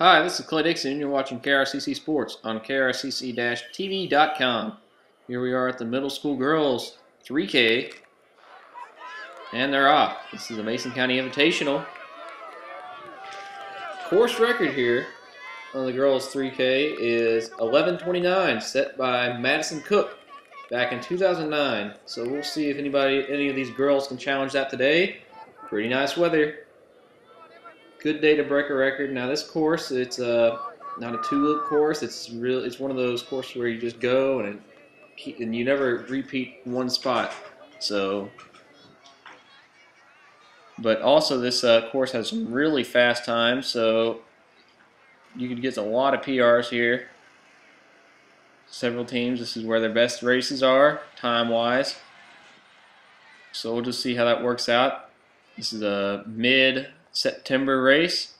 Hi, this is Clay Dixon, and you're watching KRCC Sports on krcc-tv.com. Here we are at the middle school girls 3K, and they're off. This is the Mason County Invitational. Course record here on the girls 3K is 11:29, set by Madison Cook back in 2009. So we'll see if any of these girls can challenge that today. Pretty nice weather. Good day to break a record. Now this course, it's not a two-loop course. It's one of those courses where you just go and you never repeat one spot. So, but also this course has some really fast times, so you could get a lot of PRs here. Several teams. This is where their best races are time-wise. So we'll just see how that works out. This is a mid-September race.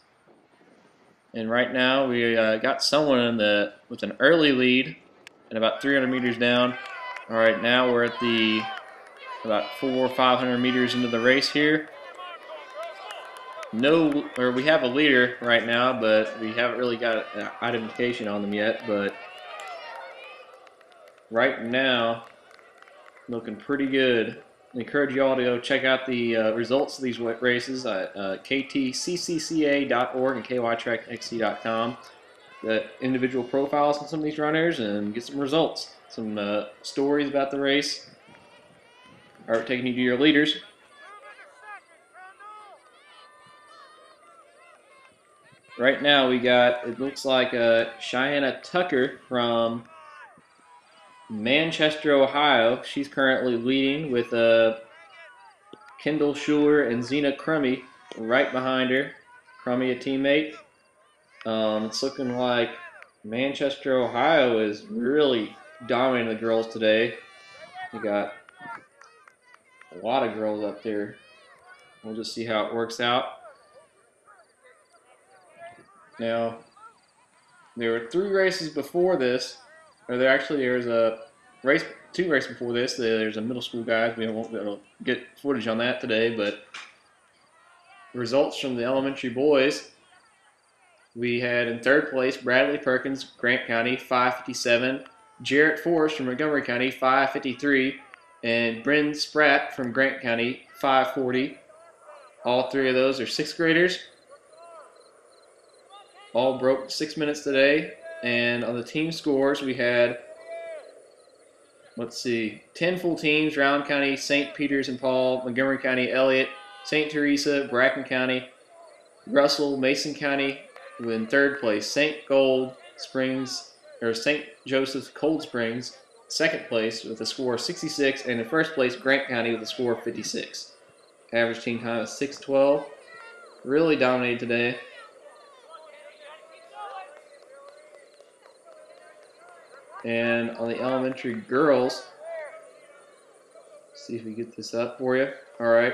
And right now we got someone with an early lead and about 300 meters down. All right, now we're at about 400 or 500 meters into the race here. We have a leader right now, but we haven't really got an identification on them yet. But right now, looking pretty good. I encourage you all to go check out the results of these races at ktccca.org and kytrackxc.com. The individual profiles on some of these runners and get some results, some stories about the race. All right, taking you to your leaders. Right now we got, it looks like Cheyenne Tucker from Manchester, Ohio. She's currently leading with Kendall Schuler and Zena Crummy right behind her. Crummy, a teammate. It's looking like Manchester, Ohio is really dominating the girls today. We got a lot of girls up there. We'll just see how it works out. Now, there were 3 races before this, or there was a race, 2 races before this. There's a middle school guys. We won't be able to get footage on that today, but results from the elementary boys. We had in 3rd place Bradley Perkins, Grant County, 5:57. Jarrett Forrest from Montgomery County, 5:53. And Bryn Spratt from Grant County, 5:40. All 3 of those are 6th graders. All broke 6 minutes today. And on the team scores, we had, 10 full teams: Round County, St. Peters and Paul, Montgomery County, Elliott, St. Teresa, Bracken County, Russell, Mason County. In 3rd place, St. Joseph Cold Springs, 2nd place with a score of 66, and in 1st place, Grant County with a score of 56. Average team time is 6:12. Really dominated today. And on the elementary girls, see if we get this up for you. All right,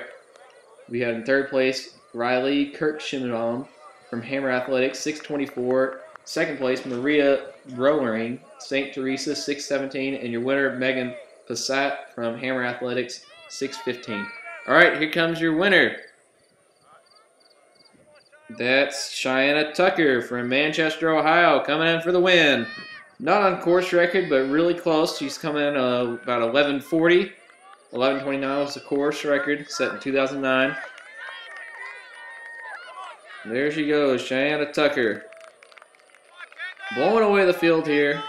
we had in 3rd place Riley Kirk-Shimon from Hammer Athletics, 6:24. 2nd place, Maria Growering, St. Teresa, 6:17. And your winner, Megan Passat from Hammer Athletics, 6:15. All right, here comes your winner. That's Cheyenne Tucker from Manchester, Ohio, coming in for the win. Not on course record, but really close. She's coming in about 11:40. 11:29 was the course record set in 2009. There she goes, Cheyenne Tucker. Blowing away the field here.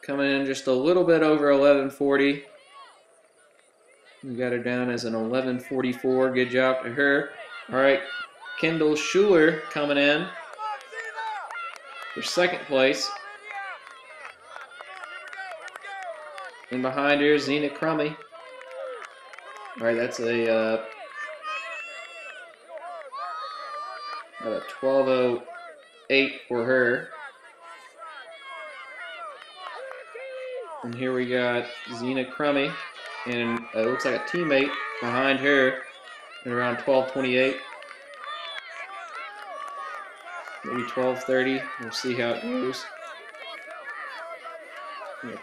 Coming in just a little bit over 11:40. We got her down as an 11:44. Good job to her. All right, Kendall Schuler coming in for 2nd place. And behind her, Zena Crummy. All right, that's a 12:08 for her. And here we got Zena Crummy, and it looks like a teammate behind her at around 12:28. Maybe 12:30. We'll see how it goes.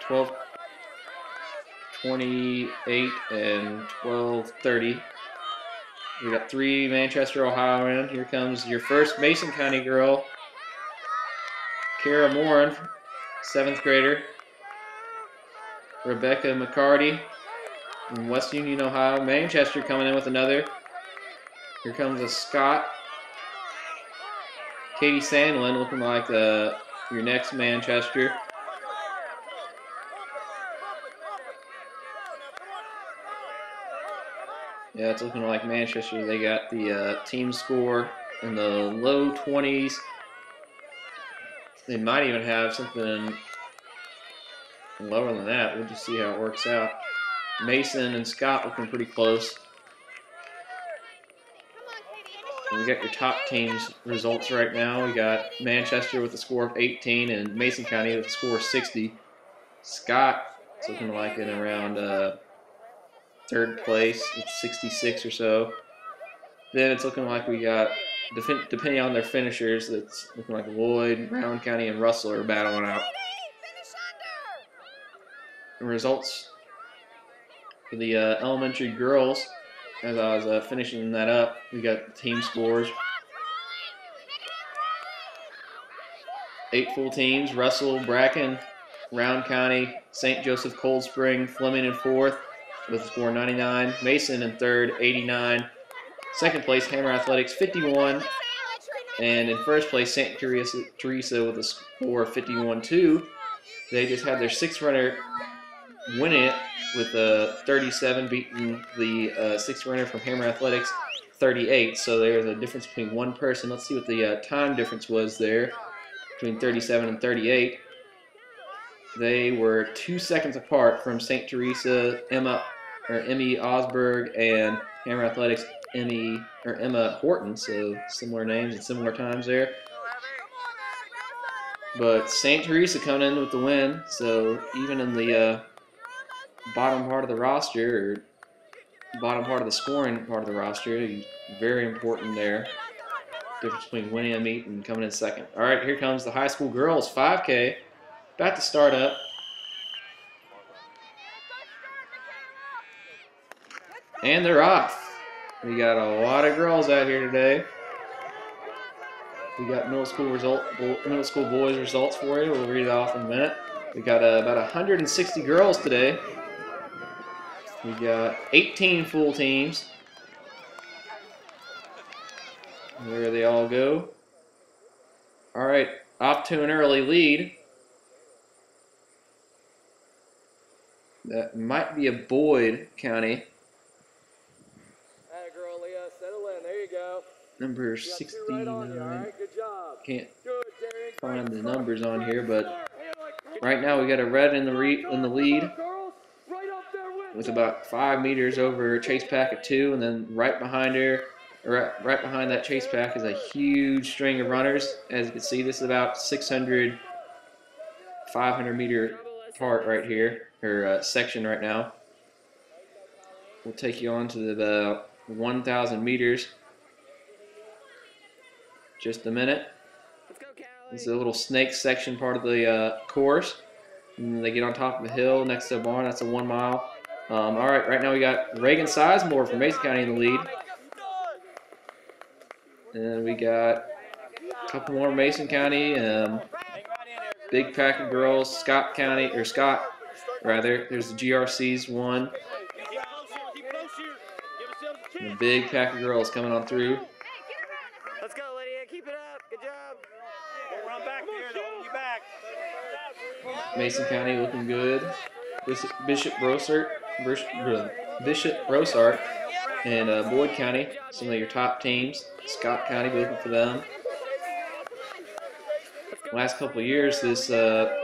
12:28 and 12:30. We got 3 Manchester, Ohio in. Here comes your first Mason County girl, Kara Morin, 7th grader. Rebecca McCarty from West Union, Ohio. Manchester coming in with another. Here comes a Scott. Katie Sandlin looking like your next Manchester. Yeah, it's looking like Manchester. They got the team score in the low 20s. They might even have something lower than that. We'll just see how it works out. Mason and Scott looking pretty close. And we got your top teams results right now. We got Manchester with a score of 18 and Mason County with a score of 60. Scott is looking like in around 3rd place with 66 or so. Then it's looking like we got, depending on their finishers, it's looking like Lloyd, Brown County, and Russell are battling out. The results for the elementary girls, as I was finishing that up, we got team scores. 8 full teams: Russell, Bracken, Round County, St. Joseph, Cold Spring, Fleming in 4th with a score 99, Mason in 3rd, 89. 2nd place, Hammer Athletics, 51. And in 1st place, St. Teresa with a score of 51-2. They just had their 6th runner win it with a 37, beating the 6th runner from Hammer Athletics, 38. So there's a difference between one person. Let's see what the time difference was there between 37 and 38. They were 2 seconds apart from St. Teresa, Emmy Osberg, and Hammer Athletics, Emma Horton. So similar names and similar times there. But St. Teresa coming in with the win. So even in the bottom part of the roster, or bottom part of the scoring part of the roster, very important there. Difference between winning a meet and coming in 2nd. All right, here comes the high school girls 5K. About to start up. And they're off. We got a lot of girls out here today. We got middle school boys results for you. We'll read it off in a minute. We got about 160 girls today. We got 18 full teams. There they all go. All right, off to an early lead. That might be a Boyd County. Girl, Leah, settle in. There you go. Number 69. Right, good job. Can't find the numbers on here, but right now we got a red in the lead with about 5 meters over Chase Pack at 2, and then right behind her, right behind that Chase Pack is a huge string of runners. As you can see, this is about 600, 500 meter part right here, or section right now. We'll take you on to the 1,000 meters. Just a minute. This is a little snake section part of the course. And they get on top of the hill next to the barn. That's a 1 mile. All right, right now we got Reagan Sizemore from Mason County in the lead. And we got a couple more Mason County. Big pack of girls. Scott, there's the GRC's one. And a big pack of girls coming on through. Let's go, Lydia. Keep it up. Good job. Don't run back there. They'll hold you back. Mason County looking good. Bishop Brossart and Boyd County, some of your top teams. Scott County, be looking for them. Last couple of years, this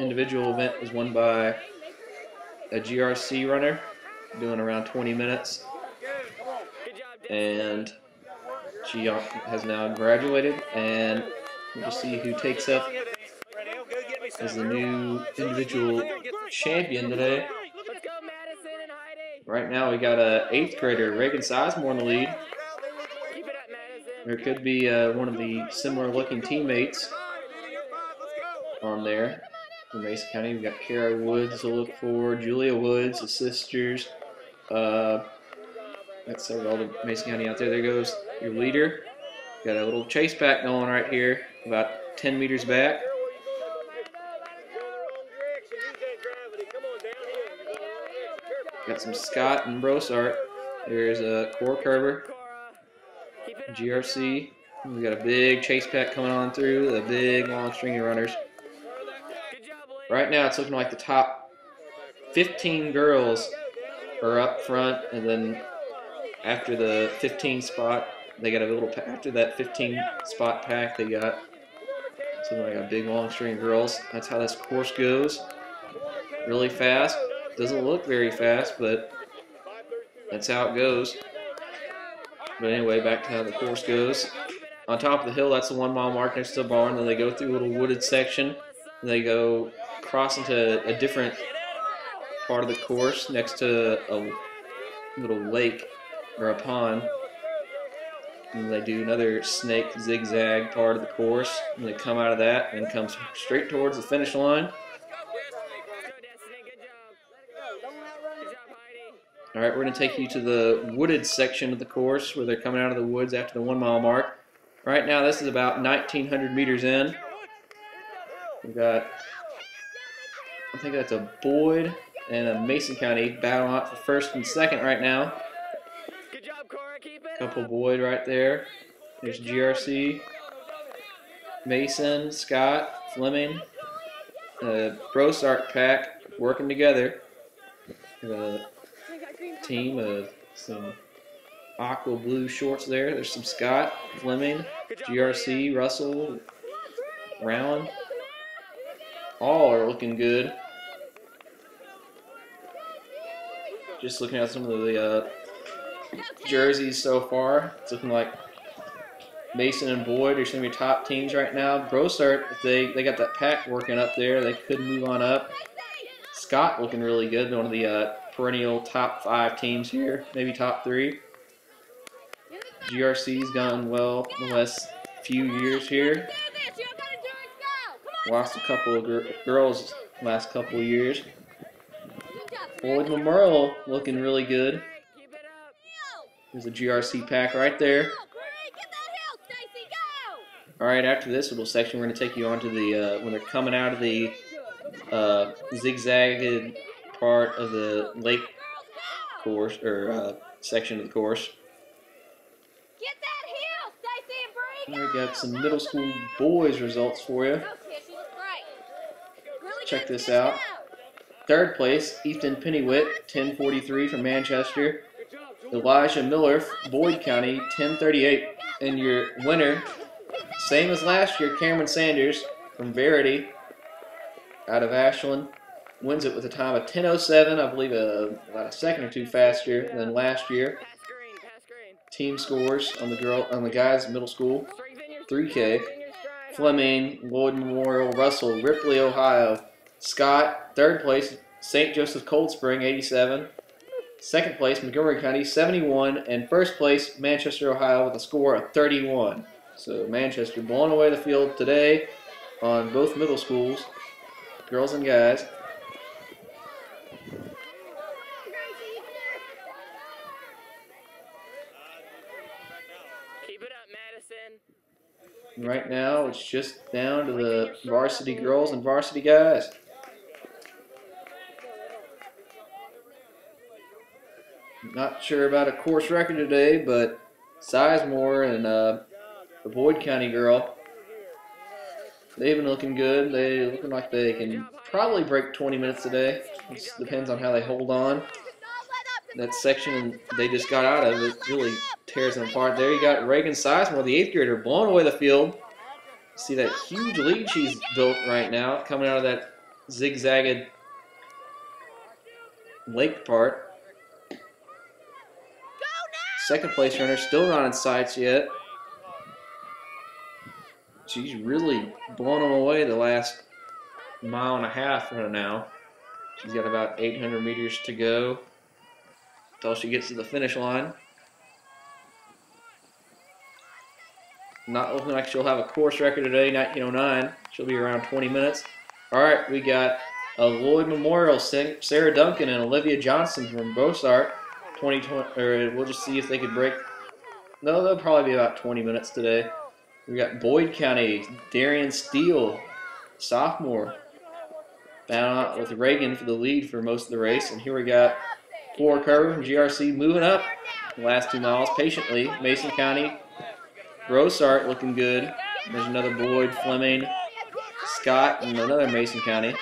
individual event was won by a GRC runner, doing around 20 minutes. And she has now graduated, and we'll just see who takes up as the new individual champion today. Right now we got a 8th grader, Reagan Sizemore, in the lead. There could be one of the similar looking teammates on there from Mason County. We got Kara Woods to look for, Julia Woods, the sisters. That's all the Mason County out there. There goes your leader. Got a little chase pack going right here, about 10 meters back. Got some Scott and Brossart. There's a Core Curver, GRC. We got a big chase pack coming on through, the big long string of runners. Right now it's looking like the top 15 girls are up front, and then after the 15 spot, they got a little, after that 15 spot pack, they got something like a big long string of girls. That's how this course goes. Really fast. Doesn't look very fast, but that's how it goes. But anyway, back to how the course goes. On top of the hill, that's the 1 mile mark next to the barn. Then they go through a little wooded section. And they go cross into a different part of the course next to a little lake or a pond. And they do another snake zigzag part of the course. And they come out of that and come straight towards the finish line. All right, we're going to take you to the wooded section of the course where they're coming out of the woods after the 1 mile mark. Right now, this is about 1,900 meters in. We've got, I think that's a Boyd and a Mason County battling out for first and second right now. Couple Boyd right there. There's GRC, Mason, Scott, Fleming, Brossart pack working together. A team of some aqua blue shorts there. There's some Scott, Fleming, GRC, Russell, Rowan. All are looking good. Just looking at some of the jerseys so far, it's looking like Mason and Boyd are some of your top teams right now. Brossart, they got that pack working up there. They could move on up. Scott looking really good, one of the perennial top 5 teams here, maybe top 3. GRC's gone well in the last few years here. Lost a couple of girls last couple of years. Boyd Memorial looking really good. There's a GRC pack right there. Alright, after this little section, we're going to take you on to the, when they're coming out of the zigzagged part of the lake course, or section of the course. We got some middle school boys results for you. Check this out. 3rd place, Ethan Pennywit, 10:43 from Manchester. Elijah Miller, Boyd County, 10:38. And your winner, same as last year, Cameron Sanders from Verity out of Ashland, wins it with a time of 10:07. I believe about a second or two faster than last year. Team scores on the guys middle school, 3K. Fleming, Lloyd Memorial, Russell, Ripley, Ohio. Scott, 3rd place, St. Joseph Cold Spring, 87. 2nd place, Montgomery County, 71. And 1st place, Manchester, Ohio, with a score of 31. So Manchester blowing away the field today on both middle schools, girls and guys. Keep it up, Madison. Right now, it's just down to the varsity girls and varsity guys. Not sure about a course record today, but Sizemore and the Boyd County girl, they've been looking good. They're looking like they can probably break 20 minutes today. It depends on how they hold on. That section they just got out of, it really tears them apart. There you got Reagan Sizemore, the 8th grader, blowing away the field. See that huge lead she's built right now, coming out of that zigzagged lake part. 2nd place runner, still not in sights yet. She's really blown them away the last 1.5 miles for her now. She's got about 800 meters to go until she gets to the finish line. Not looking like she'll have a course record today, 19:09. She'll be around 20 minutes. All right, we got a Lloyd Memorial, Sarah Duncan and Olivia Johnson from Brossart, or we'll just see if they could break. No, they'll probably be about 20 minutes today. We got Boyd County, Darian Steele, sophomore, bound out with Reagan for the lead for most of the race. And here we got Cora Kerber from GRC moving up the last 2 miles patiently. Mason County, Grossart looking good. There's another Boyd, Fleming, Scott, and another Mason County.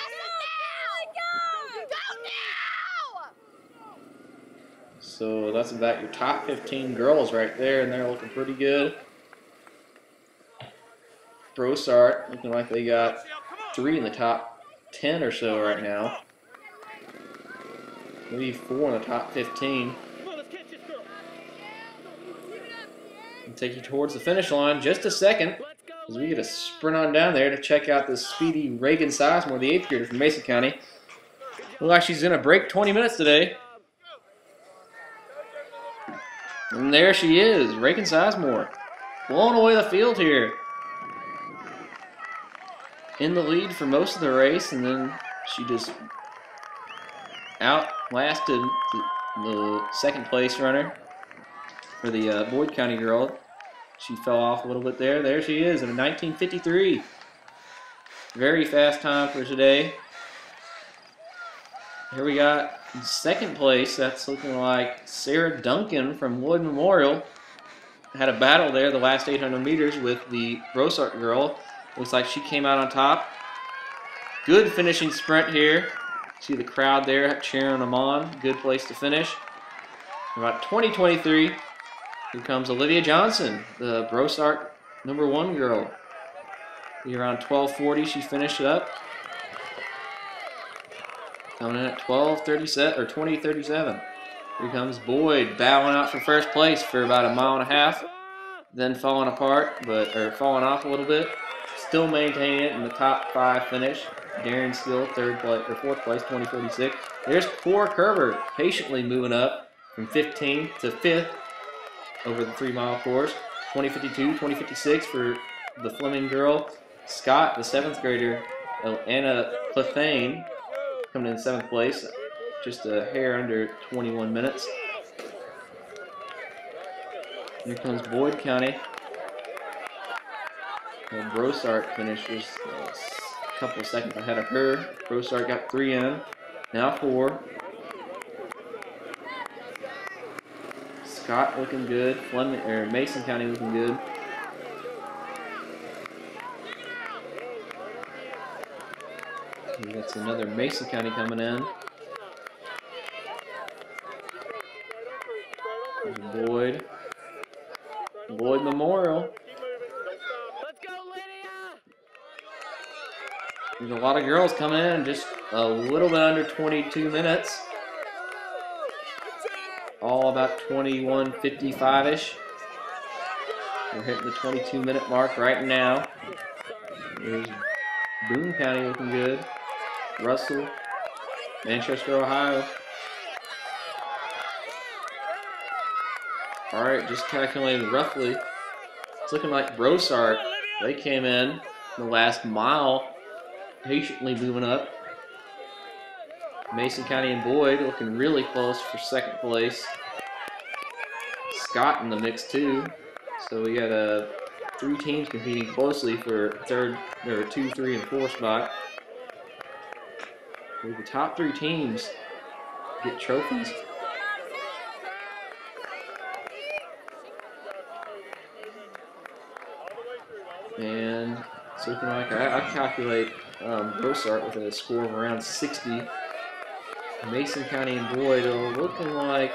So that's about your top 15 girls right there, and they're looking pretty good. Grossart looking like they got 3 in the top 10 or so right now. Maybe 4 in the top 15. I'll take you towards the finish line just a second, as we get a sprint on down there to check out this speedy Reagan Sizemore, the 8th grader from Mason County. Looks like she's going to break 20 minutes today. And there she is, Reagan Sizemore, blowing away the field here. In the lead for most of the race, and then she just outlasted the second place runner for the Boyd County girl. She fell off a little bit there. There she is in a 19:53. Very fast time for today. Here we got second place. That's looking like Sarah Duncan from Lloyd Memorial. Had a battle there the last 800 meters with the Grossart girl. Looks like she came out on top. Good finishing sprint here. See the crowd there cheering them on. Good place to finish. About 20:23. Here comes Olivia Johnson, the Grossart #1 girl. Around 12:40 she finished it up. Coming in at 12:37 or 20:37. Here comes Boyd bowing out for first place for about a mile and a half. Then falling apart, falling off a little bit. Still maintaining it in the top 5 finish. Darren Steele, 4th place, 20:46. There's Cora Kerber patiently moving up from 15th to 5th over the 3-mile course. 20:52, 20:56 for the Fleming girl. Scott, the 7th grader, Anna Clethane, coming in 7th place, just a hair under 21 minutes. Here comes Boyd County. Grossart finishes a couple of seconds ahead of her. Grossart got 3 in, now 4. Scott looking good. Mason County looking good. That's another Mason County coming in. There's Boyd. Boyd Memorial. There's a lot of girls coming in, just a little bit under 22 minutes. All about 21:55-ish. We're hitting the 22-minute mark right now. There's Boone County looking good. Russell, Manchester, Ohio. All right, just calculating roughly. It's looking like Grossart. They came in the last mile, patiently moving up. Mason County and Boyd looking really close for 2nd place. Scott in the mix too. So we got 3 teams competing closely for 3rd, or 2, 3, and 4 spot. Where the top 3 teams get trophies. And it's looking like I calculate Grossart with a score of around 60. Mason County and Boyd are looking like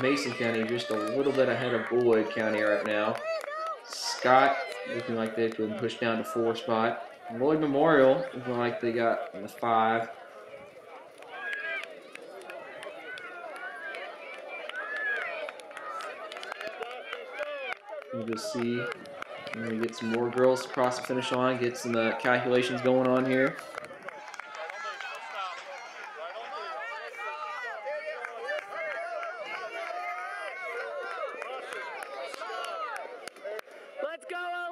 Mason County just a little bit ahead of Boyd County right now. Scott looking like they've been pushed down to 4 spot. Lloyd Memorial looking like they got in the 5. We'll just see. We're going to get some more girls across the finish line, get some calculations going on here.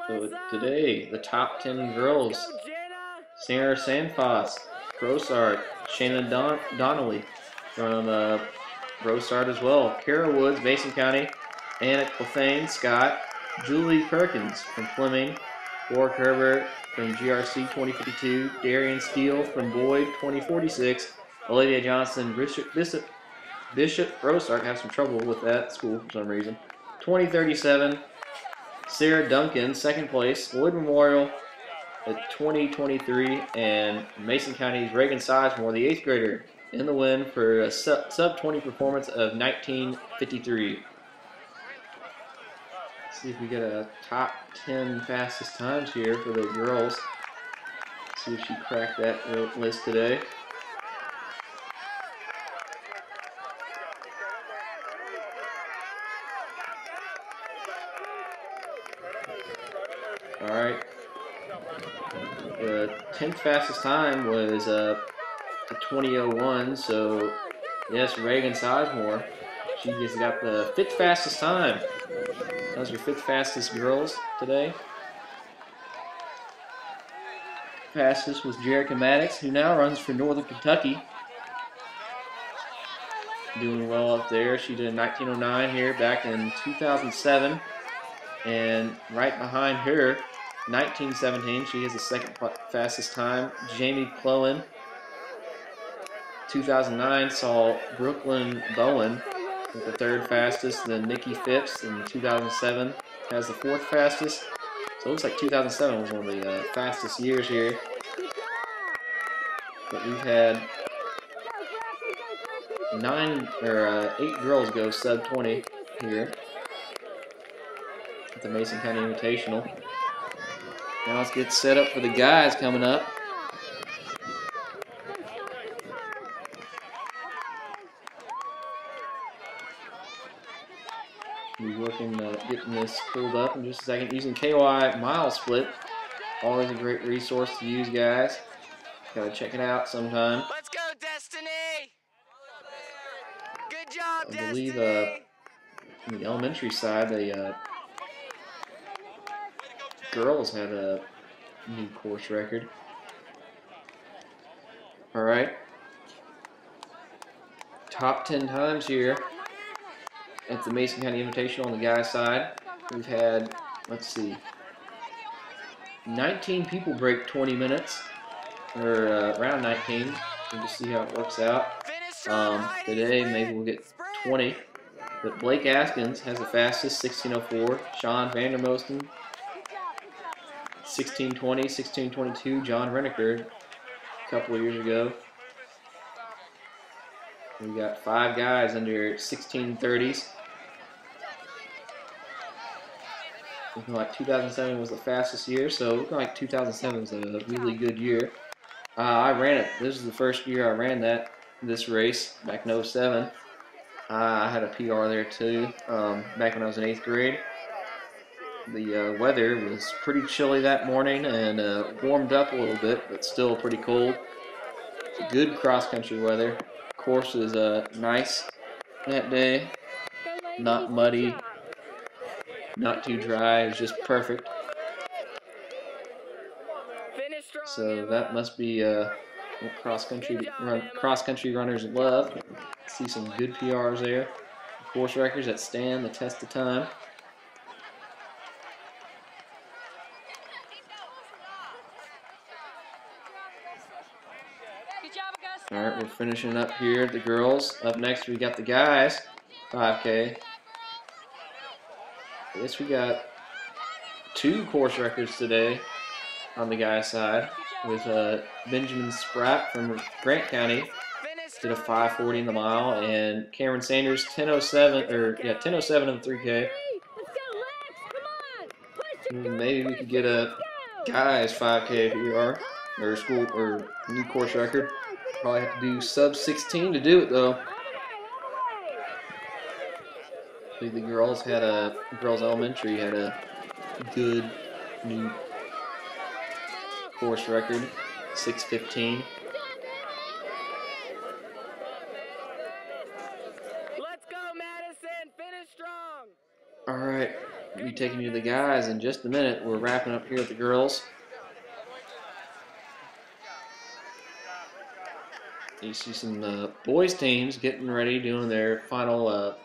So today, the top 10 girls: Sarah Sandfoss, Grossart, Shannon Donnelly from row start as well. Kara Woods, Mason County, Anna Clefane, Scott, Julie Perkins from Fleming, Warwick Herbert from GRC 2052, Darian Steele from Boyd 2046, Olivia Johnson, Bishop Rosart have some trouble with that school for some reason. 2037, Sarah Duncan, second place, Lloyd Memorial at 2023, and Mason County's Reagan Sizemore, the 8th grader, in the win for a sub 20 performance of 1953. See if we get a top 10 fastest times here for the girls. See if she cracked that list today. All right. The 10th fastest time was a 20:01. So yes, Reagan Sizemore. She just got the 5th fastest time. That was your 5th fastest girls today. Fastest was Jerica Maddox, who now runs for Northern Kentucky. Doing well up there. She did a 19:09 here back in 2007. And right behind her, 1917, she has the 2nd fastest time. Jamie Clowen, 2009, saw Brooklyn Bowen with the 3rd fastest. Then Nikki Phipps in 2007 has the 4th fastest. So it looks like 2007 was one of the fastest years here. But we've had 8 girls go sub 20 here at the Mason County Invitational. Now let's get set up for the guys coming up. We're working getting this pulled up in just a second. Using KY Mile Split, always a great resource to use, guys. Gotta check it out sometime. Let's go, Destiny! Good job, I believe Destiny! on the elementary side, the girls had a new course record. All right. Top 10 times here at the Mason County Invitational on the guys' side. We've had, let's see, 19 people break 20 minutes, or around 19. We'll just see how it works out. Today, maybe we'll get 20. But Blake Askins has the fastest, 16:04. Sean Vandermosten, 16:20, 16:22. John Renneker, a couple of years ago. We got 5 guys under 16:30s. Looking like 2007 was the fastest year, so looking like 2007 was a really good year. I ran it. This is the first year I ran this race back in 07. I had a PR there too, back when I was in 8th grade. The weather was pretty chilly that morning and warmed up a little bit, but still pretty cold. Good cross-country weather. Course was nice that day, not muddy, not too dry. It was just perfect. So that must be what cross-country runners love. See some good PRs there. Course records that stand the test of time. All right, we're finishing up here. The girls. Up next, we got the guys. 5K. I guess we got 2 course records today on the guys' side, with Benjamin Spratt from Grant County did a 5:40 in the mile, and Cameron Sanders 10:07 in the 3K. Maybe we could get a guys 5K PR or school or new course record. Probably have to do sub 16 to do it though. I think the girls elementary had a good new course record, 6:15. Let's go, Madison! Finish strong! All right, we'll be taking you to the guys in just a minute. We're wrapping up here with the girls. You see some boys teams getting ready, doing their final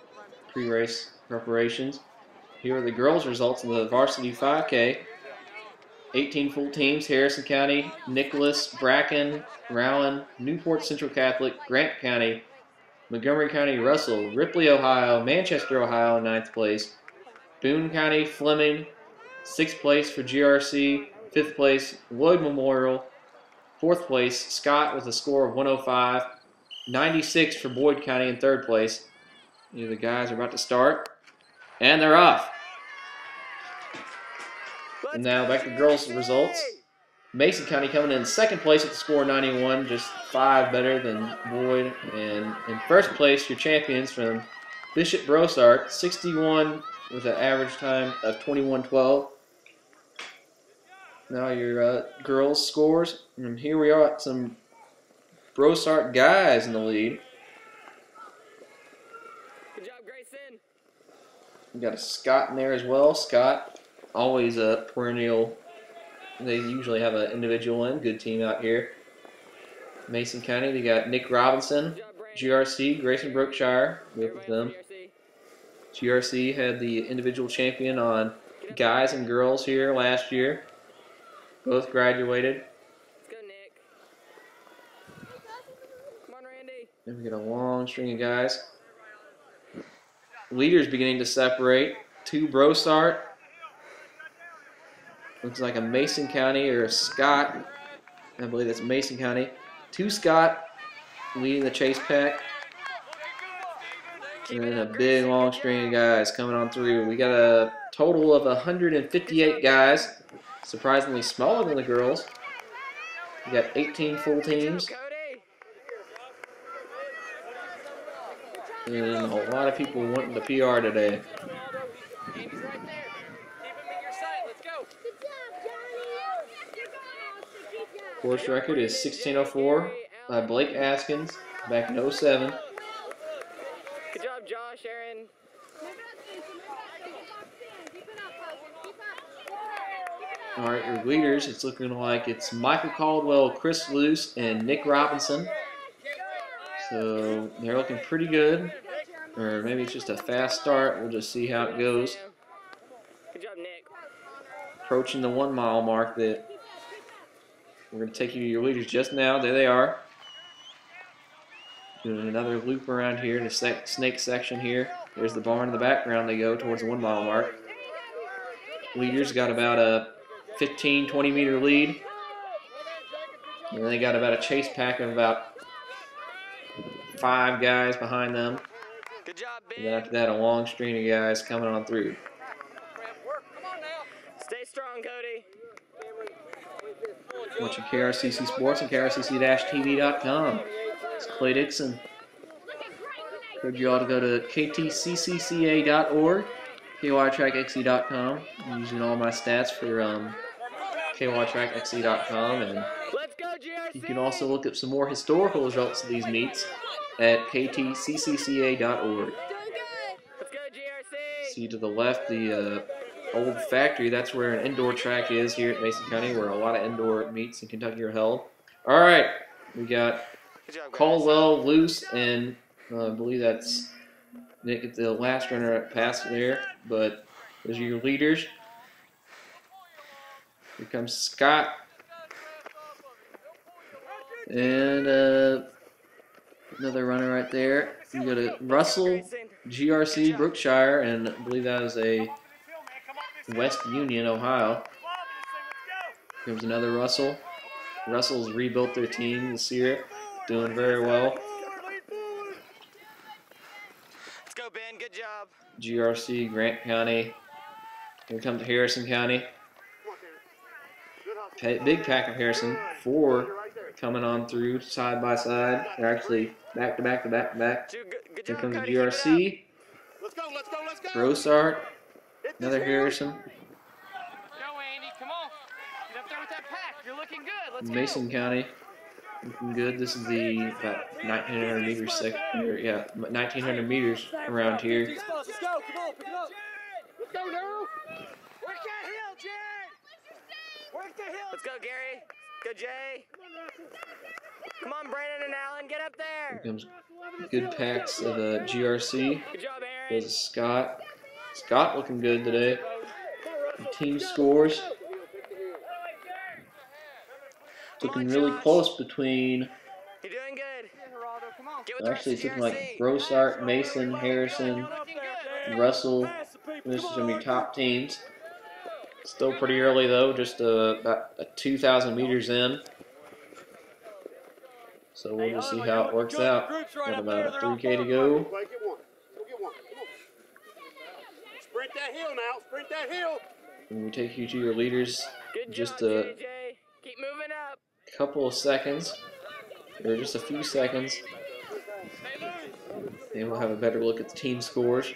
pre-race preparations. Here are the girls' results in the varsity 5K. 18 full teams: Harrison County, Nicholas, Bracken, Rowan, Newport Central Catholic, Grant County, Montgomery County, Russell, Ripley, Ohio, Manchester, Ohio, 9th place. Boone County, Fleming, 6th place for GRC, 5th place, Lloyd Memorial, 4th place, Scott with a score of 105, 96 for Boyd County in 3rd place. The guys are about to start, and they're off. And now back to girls' results. Mason County coming in 2nd place with a score of 91, just 5 better than Boyd. And in 1st place, your champions from Bishop Brossart, 61 with an average time of 21:12. Now your girls' scores. And here we are, some Brossart guys in the lead. Good job, Grayson. We got a Scott in there as well. Scott, always a perennial. They usually have an individual and good team out here. Mason County, they got Nick Robinson, GRC, Grayson Brookshire, with them. GRC had the individual champion on guys and girls here last year. Both graduated. Let's go, Nick. Come on, Randy. Then we get a long string of guys. Leaders beginning to separate. 2 Brossart. Looks like a Mason County or a Scott. I believe that's Mason County. 2 Scott leading the chase pack. And then a big long string of guys coming on through. We got a total of 158 guys. Surprisingly smaller than the girls. We got 18 full teams. And a lot of people wanting the PR today. Course record is 16:04 by Blake Askins back in 07. Good job, Josh, Aaron. All right, your leaders, it's looking like it's Michael Caldwell, Chris Luce, and Nick Robinson. So they're looking pretty good. Or maybe it's just a fast start. We'll just see how it goes. Good job, Nick. Approaching the 1 mile mark that we're going to take you to your leaders just now. There they are. Doing another loop around here in the snake section here. There's the barn in the background. They go towards the 1 mile mark. Leaders got about a 15-20 meter lead. And they got about a chase pack of about 5 guys behind them. Good job, Ben. And then after that, a long string of guys coming on through. Stay strong, Cody. Watching KRCC Sports and KRCC-TV.com. It's Clay Dixon. Encourage you all to go to ktccca.org, kytrackxc.com. I'm using all my stats for kytrackxc.com, and Let's go, GRC. you can also look up some more historical results of these meets at ktccca.org. Let's go, GRC. See to the left the old factory. That's where an indoor track is here at Mason County, where a lot of indoor meets in Kentucky are held. All right, we got Caldwell, Luce, and I believe that's Nick at the last runner up past there. But those are your leaders. Here comes Scott. And another runner right there. You go to Russell, GRC, Brookshire, and I believe that is a West Union, Ohio. Here's another Russell. Russell's rebuilt their team this year, doing very well. Let's go, Ben. Good job. GRC, Grant County. Here comes Harrison County. Big pack of Harrison. 4 coming on through side by side. They're actually back to back to back to back. Here comes the GRC. Let's go, let's go, let's go. Brossart. Another Harrison. Go, Andy. Come on. Get up there with that pack. You're looking good. Let's Mason County. Looking good. This is the about 1,900 meters 1,900 meters around here. Let's go. Come on, pick it up. Let's go, now. Work that hill, Jay. Work the hill. Let's go, Gary. Go, Jay. Come on, Brandon and Allen. Get up there. Here comes good packs of GRC. Good job, Aaron. Goes to Scott. Scott looking good today. Team scores. It's looking really close between. You're doing good. Actually, it's looking like Brosart, Mason, Harrison, Russell. This is going to be top teams. Still pretty early though, just about 2,000 meters in. So we'll just see how it works out. Got about a 3K to go. Sprint that hill now. Sprint that hill. And we take you to your leaders just a keep moving up. couple of seconds, or just a few seconds. And we'll have a better look at the team scores.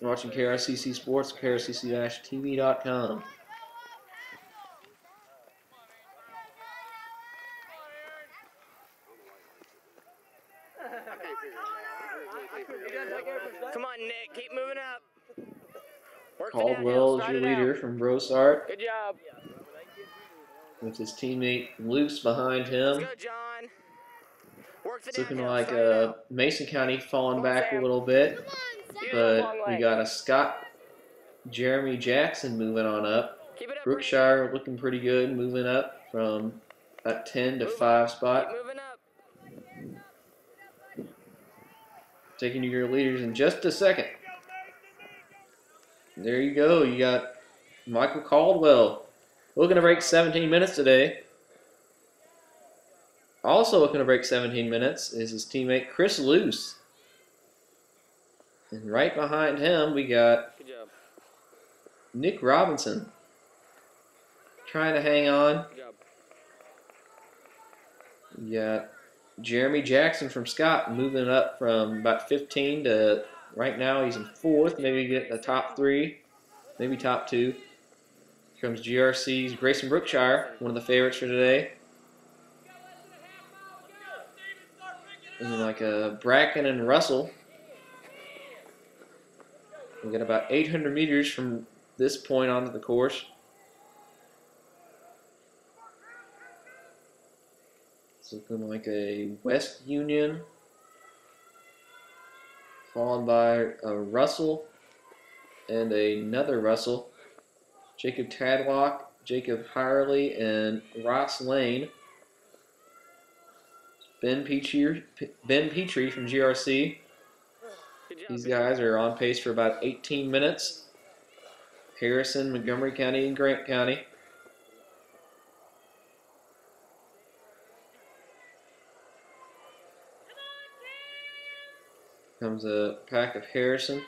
You're watching KRCC Sports, krcc-tv.com. Come on, Nick. Keep moving up. Caldwell is your leader from Brosart. Good job. With his teammate Luce behind him. Let's go, John. It's looking like Mason County falling back a little bit. But we got a Scott Jeremy Jackson moving on up. Brookshire looking pretty good, moving up from that 10 to 5 spot. Taking you to your leaders in just a second. There you go. You got Michael Caldwell looking to break 17 minutes today. Also looking to break 17 minutes is his teammate Chris Luce. And right behind him, we got Nick Robinson trying to hang on. We got Jeremy Jackson from Scott moving up from about 15 to right now he's in 4th. Maybe get the top 3, maybe top 2. Here comes GRC's Grayson Brookshire, one of the favorites for today. And then like Bracken and Russell. We got about 800 meters from this point onto the course. It's looking like a West Union, followed by a Russell and another Russell. Jacob Tadlock, Jacob Hirely, and Ross Lane. Ben Petrie from GRC. These guys are on pace for about 18 minutes. Harrison, Montgomery County, and Grant County. Comes a pack of Harrison,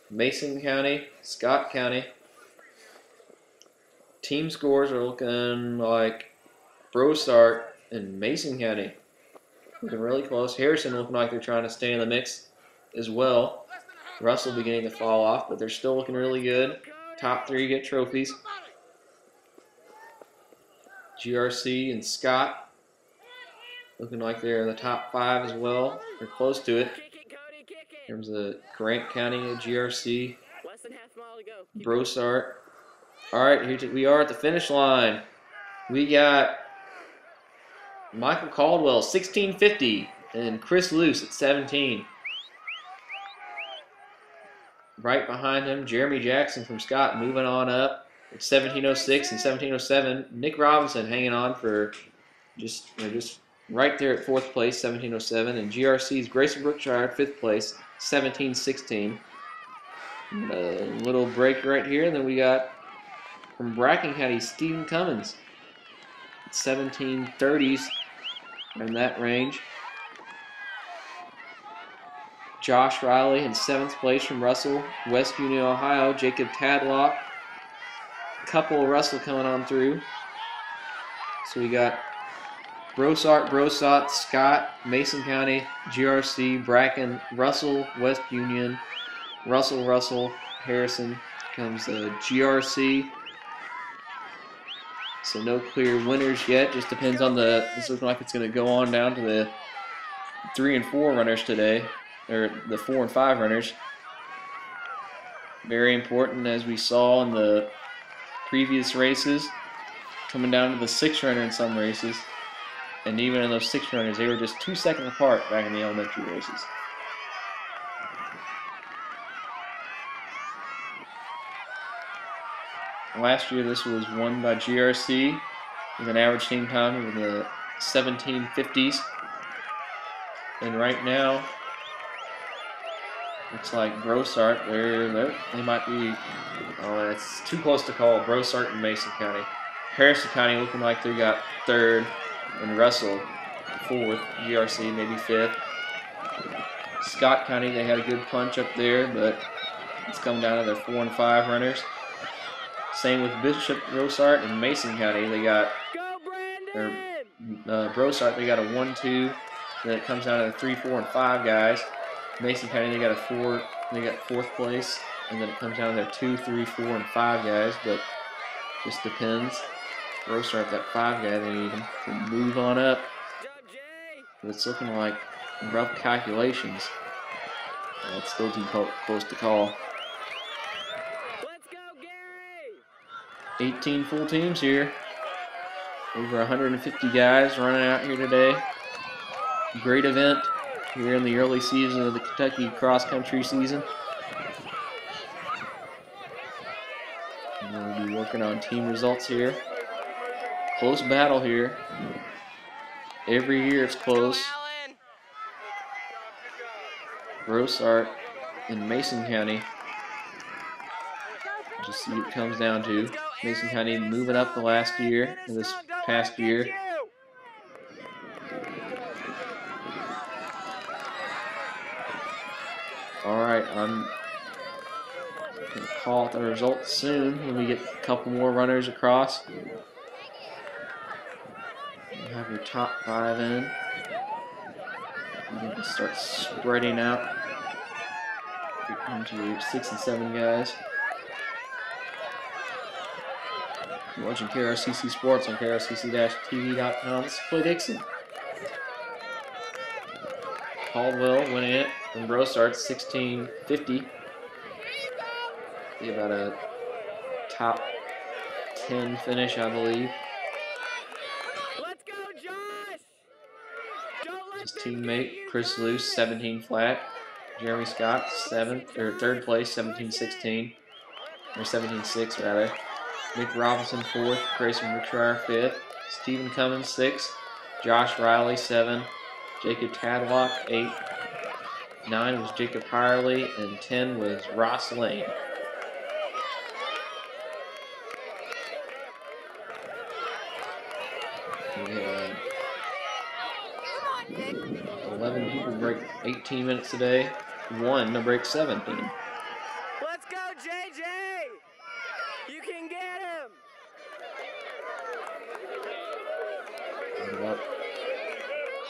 Mason County, Scott County. Team scores are looking like Brosart and Mason County. Looking really close. Harrison looking like they're trying to stay in the mix as well. Russell beginning to fall off, but they're still looking really good. Top 3 get trophies. GRC and Scott looking like they're in the top 5 as well. They're close to it. In terms of Grant County, GRC, Brosart. All right, here we are at the finish line. We got Michael Caldwell, 1650, and Chris Luce at 17. Right behind him, Jeremy Jackson from Scott moving on up at 1706 and 1707. Nick Robinson hanging on for just right there at 4th place, 1707. And GRC's Grayson Brookshire, 5th place, 1716. A little break right here, and then we got from Bracken County, Stephen Cummins, 1730s. In that range. Josh Riley in 7th place from Russell, West Union, Ohio. Jacob Tadlock. A couple of Russell coming on through. So we got Brosart, Scott, Mason County, GRC, Bracken, Russell, West Union, Russell, Harrison. Comes the GRC. So no clear winners yet. Just depends on this looks like it's going to go on down to the 3 and 4 runners today, or the 4 and 5 runners. Very important, as we saw in the previous races, coming down to the 6-runner in some races. And even in those 6-runners, they were just 2 seconds apart back in the elementary races. Last year, this was won by GRC with an average team time in the 1750s. And right now, looks like Brossart, they might be, oh, it's too close to call. Brossart and Mason County. Harrison County looking like they got 3rd, and Russell 4th, GRC maybe 5th. Scott County, they had a good punch up there, but it's come down to their 4 and 5 runners. Same with Bishop, Brossart, and Mason County. They got, Brossart, they got a 1-2. Then it comes down to the 3, 4, and 5 guys. Mason County, they got a 4. They got 4th place, and then it comes down to their 2, 3, 4, and 5 guys. But just depends. Brossart, that 5 guy, they need him to move on up. But it's looking like rough calculations. It's still too close to call. 18 full teams here. Over 150 guys running out here today. Great event here in the early season of the Kentucky cross-country season. And we'll be working on team results here. Close battle here. Every year it's close. Brossart in Mason County. Just see what it comes down to. Mason County moving up the last year, this past year. Alright, I'm going to call the results soon when we get a couple more runners across. You have your top 5 in. You can start spreading out into your 6 and 7 guys. You're watching KRCC Sports on krcc-tv.com. This is Clay Dixon. Caldwell winning it from Brossart, 1650. Be about a top 10 finish, I believe. Let's go, Josh! His teammate Chris Luce, 17 flat. Jeremy Scott, 3rd place, 17-16, or 17-6 rather. Nick Robinson 4th, Grayson Rickshire 5th, Stephen Cummins 6th, Josh Riley 7, Jacob Tadlock 8, 9 was Jacob Hirely, and 10 was Ross Lane. We had 11 people break 18 minutes today, 1 to break 17. Let's go, JJ! You can get him! About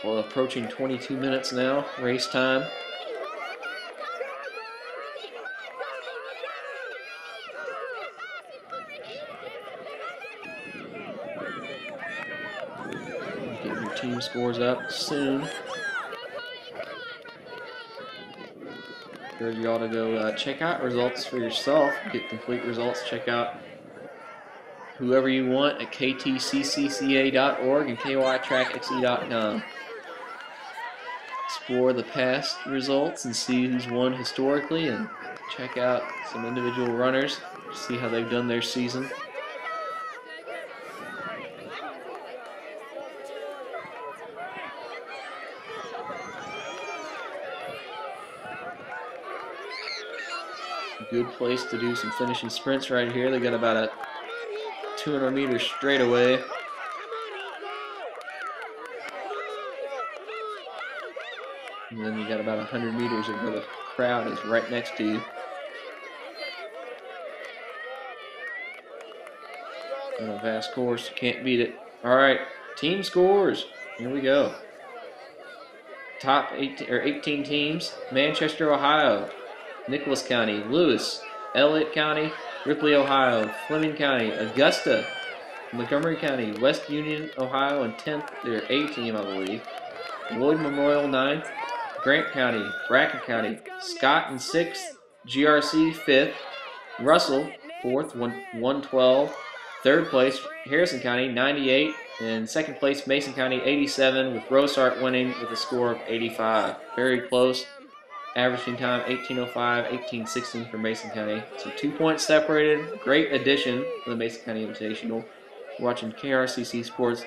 approaching 22 minutes now, race time. Get your team scores up soon. Encourage you all to go check out results for yourself, get complete results, check out whoever you want at ktccca.org and kytrackxe.com. Explore the past results and see who's won historically, and check out some individual runners, see how they've done their season. Good place to do some finishing sprints right here. They got about a 200 meters straightaway. And then you got about 100 meters of where the crowd is right next to you. On a vast course, you can't beat it. All right, team scores. Here we go. Top 18 teams: Manchester, Ohio, Nicholas County, Lewis, Elliott County, Ripley, Ohio, Fleming County, Augusta, Montgomery County, West Union, Ohio, and 10th, their A team, I believe. Lloyd Memorial 9th, Grant County, Bracken County, Scott in 6th, GRC 5th, Russell 4th, 112, Third place, Harrison County, 98. And second place, Mason County, 87, with Rosart winning with a score of 85. Very close. Averaging time, 18:05, 18:16 for Mason County. So 2 points separated. Great addition to the Mason County Invitational. You're watching KRCC Sports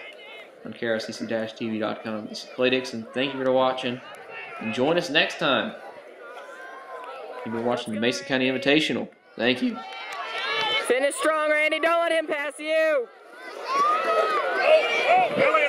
on krcc-tv.com. This is Clay Dixon. Thank you for watching. And join us next time. You've been watching the Mason County Invitational. Thank you. Finish strong, Randy. Don't let him pass you. Oh,